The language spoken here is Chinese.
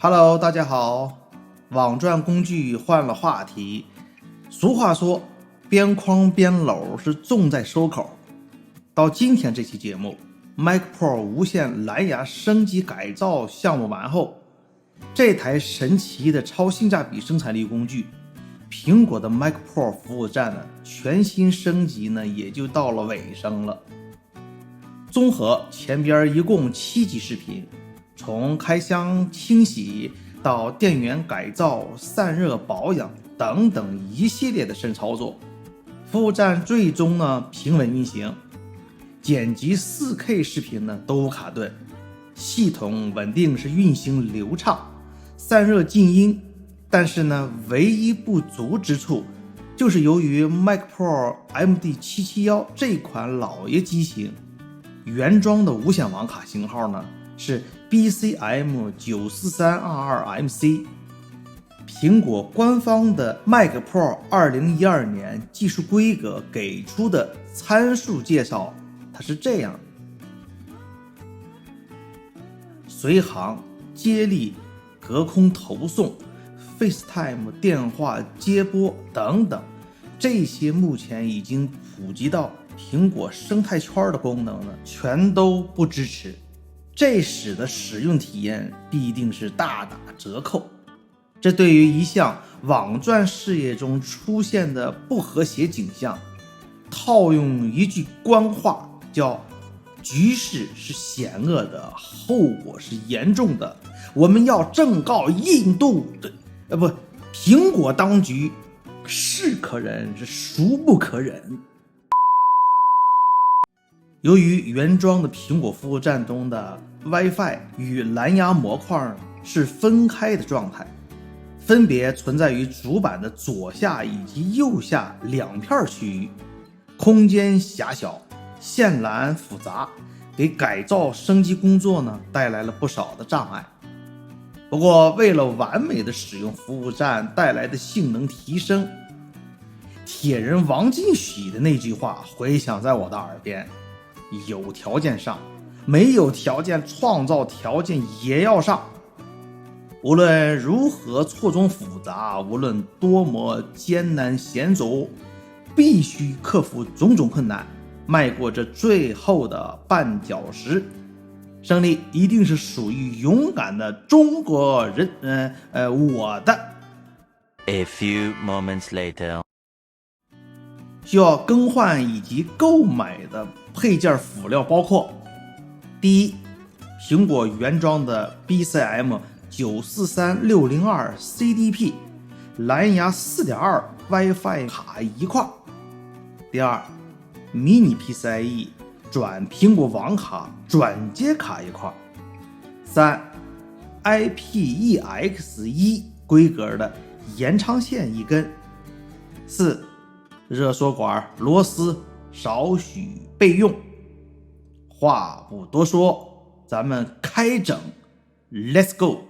Hello，大家好。网赚工具换了话题。俗话说，边框边篓是重在收口。到今天这期节目 ，Mac Pro 无线蓝牙升级改造项目完后，这台神奇的超性价比生产力工具，苹果的 Mac Pro 服务站呢，全新升级呢，也就到了尾声了。综合前边一共7集视频，从开箱清洗到电源改造、散热保养等等一系列的神操作，服务站最终呢平稳运行，剪辑 4K 视频呢都无卡顿，系统稳定是运行流畅，散热静音。但是呢，唯一不足之处就是由于 Mac Pro MD771 这款老爷机型原装的无线网卡型号呢是 BCM94322MC， 苹果官方的 Mac Pro 2012年技术规格给出的参数介绍，它是这样：随行、接力、隔空投送、FaceTime 电话接拨等等，这些目前已经普及到苹果生态圈的功能呢，全都不支持。这使得使用体验必定是大打折扣。这对于一项网赚事业中出现的不和谐景象，套用一句官话叫局势是险恶的，后果是严重的，我们要正告印度苹果当局，是可忍是孰不可忍。由于原装的苹果服务站中的 WiFi 与蓝牙模块是分开的状态，分别存在于主板的左下以及右下两片区域，空间狭小，线缆复杂，给改造升级工作呢带来了不少的障碍。不过为了完美的使用服务站带来的性能提升，铁人王进喜的那句话回响在我的耳边：有条件上，没有条件创造条件也要上。无论如何错综复杂，无论多么艰难险阻，必须克服种种困难，迈过这最后的绊脚石。胜利一定是属于勇敢的中国人，我的。A few moments later， 需要更换以及购买的配件辅料包括：第一，苹果原装的 BCM943-602 CDP 蓝牙 4.2 WiFi 卡一块；第二，迷你 PCIe 转苹果网卡转接卡一块；三， IPEX1 规格的延长线一根；四，热缩管螺丝少许备用。话不多说，咱们开整 ，Let's go。